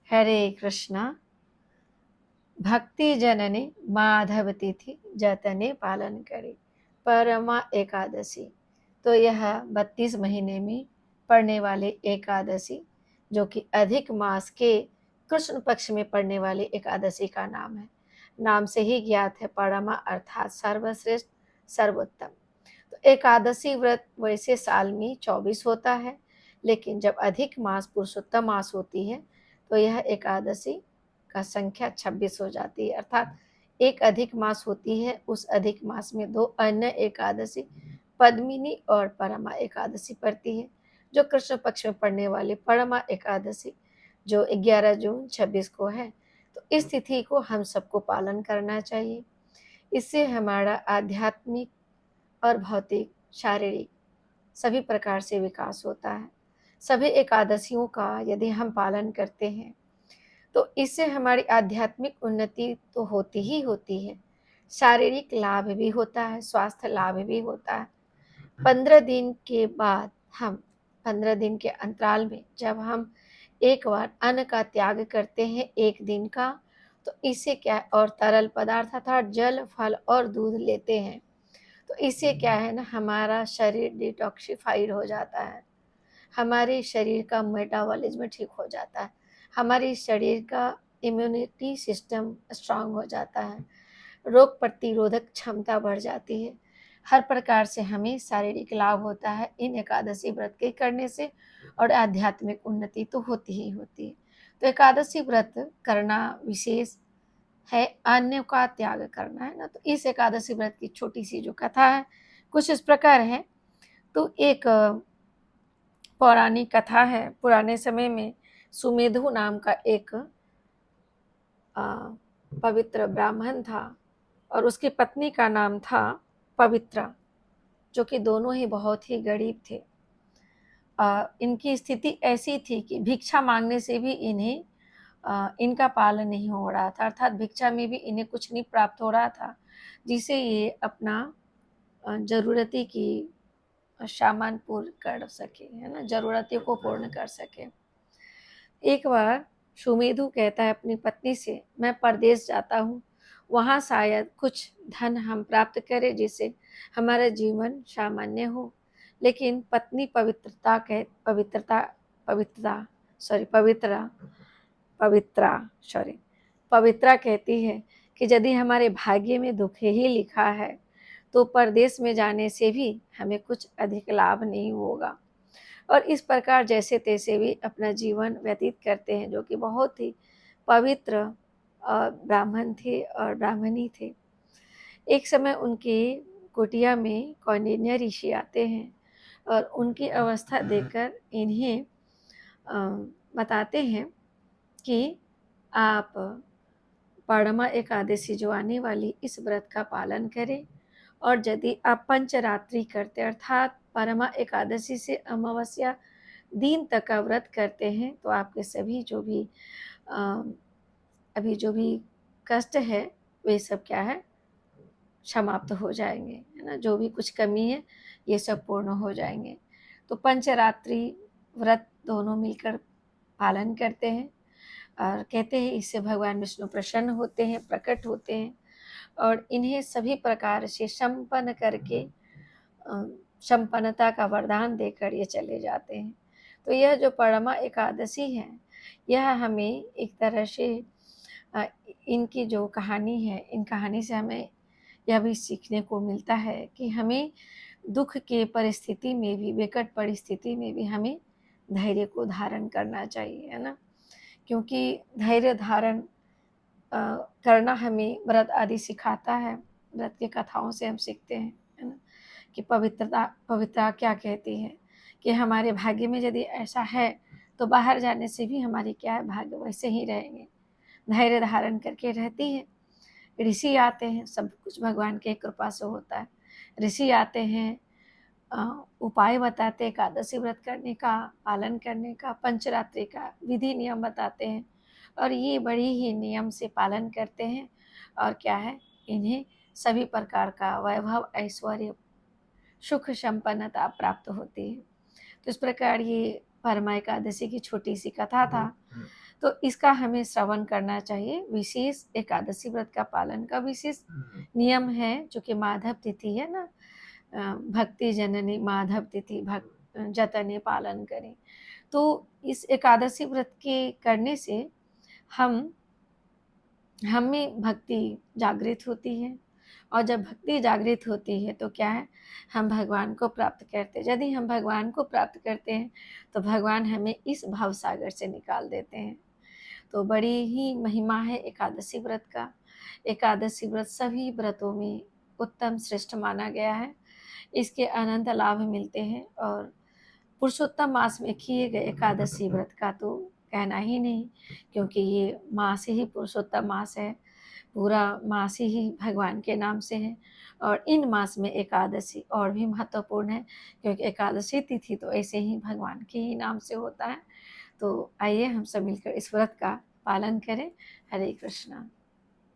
हरे कृष्णा। भक्ति जननी माधव तिथि जतने पालन करे परमा एकादशी। तो यह 32 महीने में पड़ने वाले एकादशी, जो कि अधिक मास के कृष्ण पक्ष में पड़ने वाली एकादशी का नाम है। नाम से ही ज्ञात है, परमा अर्थात सर्वश्रेष्ठ, सर्वोत्तम। तो एकादशी व्रत वैसे साल में 24 होता है, लेकिन जब अधिक मास पुरुषोत्तम मास होती है तो यह एकादशी का संख्या 26 हो जाती है। अर्थात एक अधिक मास होती है, उस अधिक मास में 2 अन्य एकादशी पद्मिनी और परमा एकादशी पड़ती है, जो कृष्ण पक्ष में पड़ने वाली परमा एकादशी जो 11 जून 26 को है। तो इस तिथि को हम सबको पालन करना चाहिए। इससे हमारा आध्यात्मिक और भौतिक, शारीरिक सभी प्रकार से विकास होता है। सभी एकादशियों का यदि हम पालन करते हैं तो इससे हमारी आध्यात्मिक उन्नति तो होती ही होती है, शारीरिक लाभ भी होता है, स्वास्थ्य लाभ भी होता है। 15 दिन के बाद हम 15 दिन के अंतराल में जब हम एक बार अन्न का त्याग करते हैं एक दिन का, तो इससे क्या, और तरल पदार्थ अर्थात जल, फल और दूध लेते हैं, तो इससे क्या है ना, हमारा शरीर डिटॉक्सिफाइड हो जाता है, हमारे शरीर का मेटाबॉलिज्म ठीक हो जाता है, हमारे शरीर का इम्यूनिटी सिस्टम स्ट्रांग हो जाता है, रोग प्रतिरोधक क्षमता बढ़ जाती है। हर प्रकार से हमें शारीरिक लाभ होता है इन एकादशी व्रत के करने से, और आध्यात्मिक उन्नति तो होती ही होती है। तो एकादशी व्रत करना विशेष है, अन्य का त्याग करना है ना। तो इस एकादशी व्रत की छोटी सी जो कथा है कुछ इस प्रकार है। तो एक पौराणिक कथा है। पुराने समय में सुमेधु नाम का एक पवित्र ब्राह्मण था, और उसकी पत्नी का नाम था पवित्रा, जो कि दोनों ही बहुत ही गरीब थे। इनकी स्थिति ऐसी थी कि भिक्षा मांगने से भी इन्हें इनका पालन नहीं हो रहा था, अर्थात भिक्षा में भी इन्हें कुछ नहीं प्राप्त हो रहा था जिसे ये अपना जरूरती की सामान पूर्ण कर सके, है ना, जरूरतों को पूर्ण कर सके। एक बार सुमेधु कहता है अपनी पत्नी से, मैं परदेश जाता हूँ, वहाँ शायद कुछ धन हम प्राप्त करें जिससे हमारा जीवन सामान्य हो। लेकिन पत्नी पवित्रा कहती है कि यदि हमारे भाग्य में दुख ही लिखा है तो परदेश में जाने से भी हमें कुछ अधिक लाभ नहीं होगा। और इस प्रकार जैसे तैसे भी अपना जीवन व्यतीत करते हैं, जो कि बहुत ही पवित्र ब्राह्मण थे और ब्राह्मणी थे। एक समय उनकी कुटिया में कौंडिन्य ऋषि आते हैं और उनकी अवस्था देखकर इन्हें बताते हैं कि आप परमा एकादशी जो आने वाली इस व्रत का पालन करें, और यदि आप पंचरात्रि करते अर्थात परमा एकादशी से अमावस्या दिन तक का व्रत करते हैं तो आपके सभी जो भी अभी जो भी कष्ट है वे सब क्या है, समाप्त हो जाएंगे, है ना। जो भी कुछ कमी है ये सब पूर्ण हो जाएंगे। तो पंचरात्रि व्रत दोनों मिलकर पालन करते हैं और कहते हैं इससे भगवान विष्णु प्रसन्न होते हैं, प्रकट होते हैं, और इन्हें सभी प्रकार से संपन्न करके संपन्नता का वरदान देकर ये चले जाते हैं। तो यह जो परमा एकादशी है, यह हमें एक तरह से इनकी जो कहानी है, इन कहानी से हमें यह भी सीखने को मिलता है कि हमें दुख के परिस्थिति में भी, विकट परिस्थिति में भी हमें धैर्य को धारण करना चाहिए, है ना। क्योंकि धैर्य धारण करना हमें व्रत आदि सिखाता है। व्रत की कथाओं से हम सीखते हैं, है ना, कि पवित्रता क्या कहती है कि हमारे भाग्य में यदि ऐसा है तो बाहर जाने से भी हमारी क्या है, भाग्य वैसे ही रहेंगे। धैर्य धारण करके रहती है। ऋषि आते हैं, सब कुछ भगवान के कृपा से होता है। ऋषि आते हैं, उपाय बताते, एकादशी व्रत करने का, पालन करने का, पंचरात्रि का विधि नियम बताते हैं, और ये बड़ी ही नियम से पालन करते हैं। और क्या है, इन्हें सभी प्रकार का वैभव, ऐश्वर्य, सुख, संपन्नता प्राप्त होती है। तो इस प्रकार ये परमा एकादशी की छोटी सी कथा था। तो इसका हमें श्रवण करना चाहिए। विशेष एकादशी व्रत का पालन का विशेष नियम है, जो कि माधव तिथि है ना, भक्ति जननी माधव तिथि भक्त जतने पालन करें। तो इस एकादशी व्रत के करने से हमें भक्ति जागृत होती है, और जब भक्ति जागृत होती है तो क्या है, हम भगवान को प्राप्त करते हैं। यदि हम भगवान को प्राप्त करते हैं तो भगवान हमें इस भव सागर से निकाल देते हैं। तो बड़ी ही महिमा है एकादशी व्रत का। एकादशी व्रत सभी व्रतों में उत्तम श्रेष्ठ माना गया है। इसके अनंत लाभ मिलते हैं, और पुरुषोत्तम मास में किए गए एकादशी व्रत का तो कहना ही नहीं, क्योंकि ये मास ही पुरुषोत्तम मास है। पूरा मास ही भगवान के नाम से है, और इन मास में एकादशी और भी महत्वपूर्ण है, क्योंकि एकादशी तिथि तो ऐसे ही भगवान के ही नाम से होता है। तो आइए हम सब मिलकर इस व्रत का पालन करें। हरे कृष्णा।